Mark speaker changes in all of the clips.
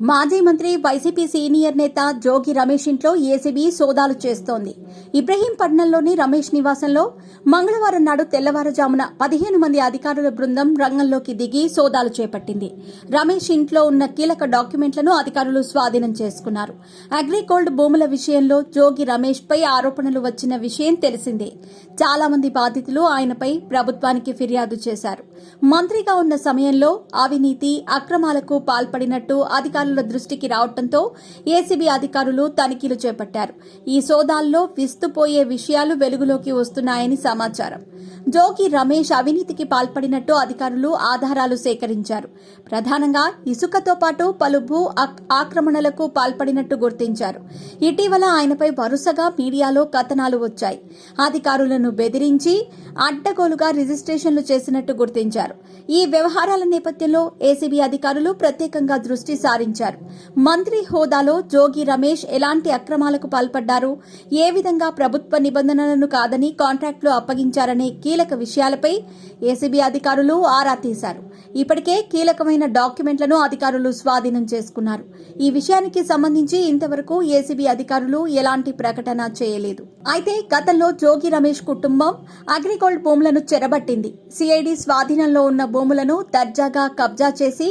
Speaker 1: మాజీ మంత్రి YCP senior నేత జోగి రమేష్ ఇంట్లో ఏసీబీ సోదాలు చేస్తోంది. ఇబ్రహీంపట్నంలోని రమేష్ నివాసంలో మంగళవారం నాడు తెల్లవారుజామున 15 మంది అధికారుల బృందం రంగంలోకి దిగి సోదాలు చేపట్టింది. రమేష్ ఇంట్లో ఉన్న కీలక డాక్యుమెంట్లను అధికారులు స్వాధీనం చేసుకున్నారు. అగ్రిగోల్డ్ భూముల విషయంలో జోగి రమేష్ పై ఆరోపణలు వచ్చిన విషయం తెలిసిందే. చాలా మంది బాధితులు ఆయనపై ప్రభుత్వానికి ఫిర్యాదు చేశారు. మంత్రిగా ఉన్న సమయంలో అవినీతి అక్రమాలకు పాల్పడినట్టు అధికారుల దృష్టికి రావడంతో ఏసీబీ అధికారులు తనిఖీలు చేపట్టారు. ఈ సోదాల్లో విస్తుపోయే విషయాలు వెలుగులోకి వస్తున్నాయని సమాచారం. జోగి రమేష్ అవినీతికి పాల్పడినట్టు అధికారులు ఆధారాలు సేకరించారు. ప్రధానంగా ఇసుకతో పాటు పలు భూ ఆక్రమణలకు పాల్పడినట్టు గుర్తించారు. ఇటీవల ఆయనపై వరుసగా మీడియాలో కథనాలు వచ్చాయి. అధికారులను బెదిరించి అడ్డగోలుగా రిజిస్ట్రేషన్లు చేసినట్టు గుర్తించారు. ఈ వ్యవహారాల నేపథ్యంలో ఏసీబీ అధికారులు ప్రత్యేకంగా దృష్టి సారించారు. మంత్రి హోదాలో జోగి రమేష్ ఎలాంటి అక్రమాలకు పాల్పడ్డారు, ఏ విధంగా ప్రభుత్వ నిబంధనలను కాదని కాంట్రాక్టులు అప్పగించారనే కీలక విషయాలపై ఏసీబీ అధికారులు ఆరా తీశారు. ఇప్పటికే కీలకమైన డాక్యుమెంట్లను అధికారులు స్వాధీనం చేసుకున్నారు. ఈ విషయానికి సంబంధించి ఇంతవరకు ఏసీబీ అధికారులు ఎలాంటి ప్రకటన చేయలేదు. అయితే గతంలో జోగి రమేష్ కుటుంబం అగ్రిగోల్డ్ భూములను చెరబట్టింది. సిఐడి స్వాధీనంలో ఉన్న భూములను దర్జాగా కబ్జా చేసి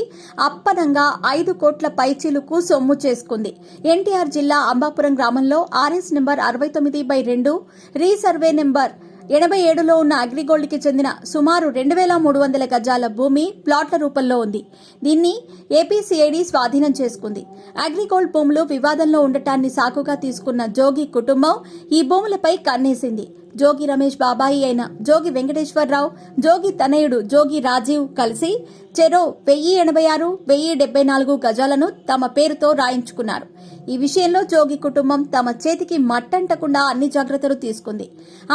Speaker 1: అప్పనంగా 5 కోట్ల పైచీలుకు సొమ్ము చేసుకుంది. ఎన్టీఆర్ జిల్లా అంబాపురం గ్రామంలో ఆర్ఎస్ నెంబర్ 69/2 రీసర్వే నెంబర్ 87లో ఉన్న అగ్రిగోల్డ్ కి చెందిన సుమారు 2300 గజాల భూమి ప్లాట్ల రూపంలో ఉంది. దీన్ని ఏపీసీఐడి స్వాధీనం చేసుకుంది. అగ్రిగోల్డ్ భూములు వివాదంలో ఉండటాన్ని సాకుగా తీసుకున్న జోగి కుటుంబం ఈ భూములపై కన్నేసింది. జోగి రమేష్ బాబాయి అయిన జోగి వెంకటేశ్వరరావు, జోగి తనయుడు జోగి రాజీవ్ కలిసి చెరో 1086, 1074 గజాలను తమ పేరుతో రాయించుకున్నారు. ఈ విషయంలో జోగి కుటుంబం తమ చేతికి మట్టంటకుండా అన్ని జాగ్రత్తలు తీసుకుంది.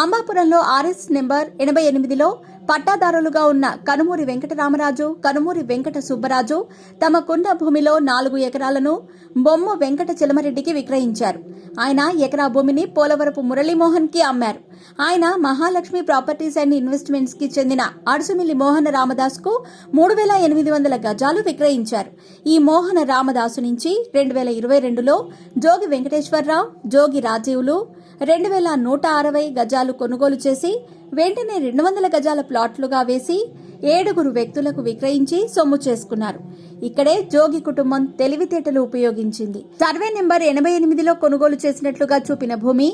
Speaker 1: అంబాపురంలో ఆర్ఎస్ నెంబర్ 88లో పట్టాదారులుగా ఉన్న కనుమూరి వెంకటరామరాజు, కనుమూరి వెంకట సుబ్బరాజు తమకున్న భూమిలో 4 ఎకరాలను బొమ్మ వెంకట చిలమరెడ్డికి విక్రయించారు. ఆయన ఎకరా భూమిని పోలవరపు మురళీమోహన్ కి అమ్మారు. ఆయన మహాలక్ష్మి ప్రాపర్టీస్ అండ్ ఇన్వెస్ట్మెంట్స్ కి చెందిన అడుసుమిల్లి మోహన రామదాస్ కు 3800 గజాలు విక్రయించారు. ఈ మోహన రామదాసు నుంచి 2022లో జోగి వెంకటేశ్వరరావు, జోగి రాజీవులు 2160 గజాలు కొనుగోలు చేసి వెంటనే 200 గజాల ప్లాట్లుగా వేసి 7 వ్యక్తులకు విక్రయించి సొమ్ము చేసుకున్నారు. ఇక్కడే జోగి కుటుంబం తెలివితేటలు ఉపయోగించింది. సర్వే నెంబర్ 88లో కొనుగోలు చేసినట్లుగా చూపిన భూమి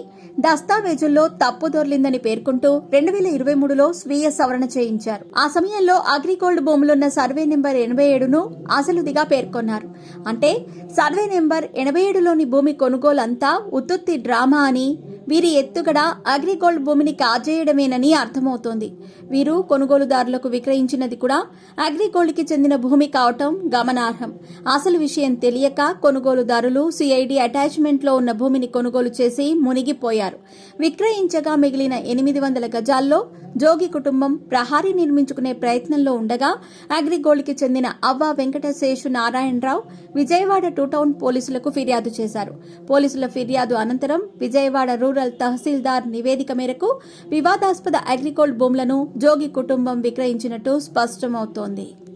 Speaker 1: దస్తావేజుల్లో తప్పు దొర్లిందని పేర్కొంటూ 2023లో స్వీయ సవరణ చేయించారు. ఆ సమయంలో అగ్రిగోల్డ్ భూములున్న సర్వే నెంబర్ 87ను అసలుదిగా పేర్కొన్నారు. అంటే సర్వే నెంబర్ 87లోని భూమి కొనుగోలు అంతా ఉత్తుత్తి డ్రామా అని, వీరి ఎత్తుగడ అగ్రిగోల్డ్ భూమిని కాజేయడమేనని అర్థమవుతోంది. వీరు కొనుగోలుదారులకు విక్రయించినది కూడా అగ్రిగోల్డ్ కి చెందిన భూమి కావటం గమనార్హం. అసలు విషయం తెలియక కొనుగోలుదారులు సిఐడి అటాచ్మెంట్ లో ఉన్న భూమిని కొనుగోలు చేసి మునిగిపోయారు. విక్రయించగా మిగిలిన 800 గజాల్లో జోగి కుటుంబం ప్రహారీ నిర్మించుకునే ప్రయత్నంలో ఉండగా అగ్రిగోల్డ్ కి చెందిన అవ్వ వెంకటశేషు నారాయణరావు విజయవాడ 2 టౌన్ పోలీసులకు ఫిర్యాదు చేశారు. పోలీసుల ఫిర్యాదు అనంతరం విజయవాడ రూరల్ తహసీల్దార్ నివేదిక మేరకు వివాదాస్పద అగ్రిగోల్డ్ భూములను జోగి కుటుంబం విక్రయించినట్టు స్పష్టమవుతోంది.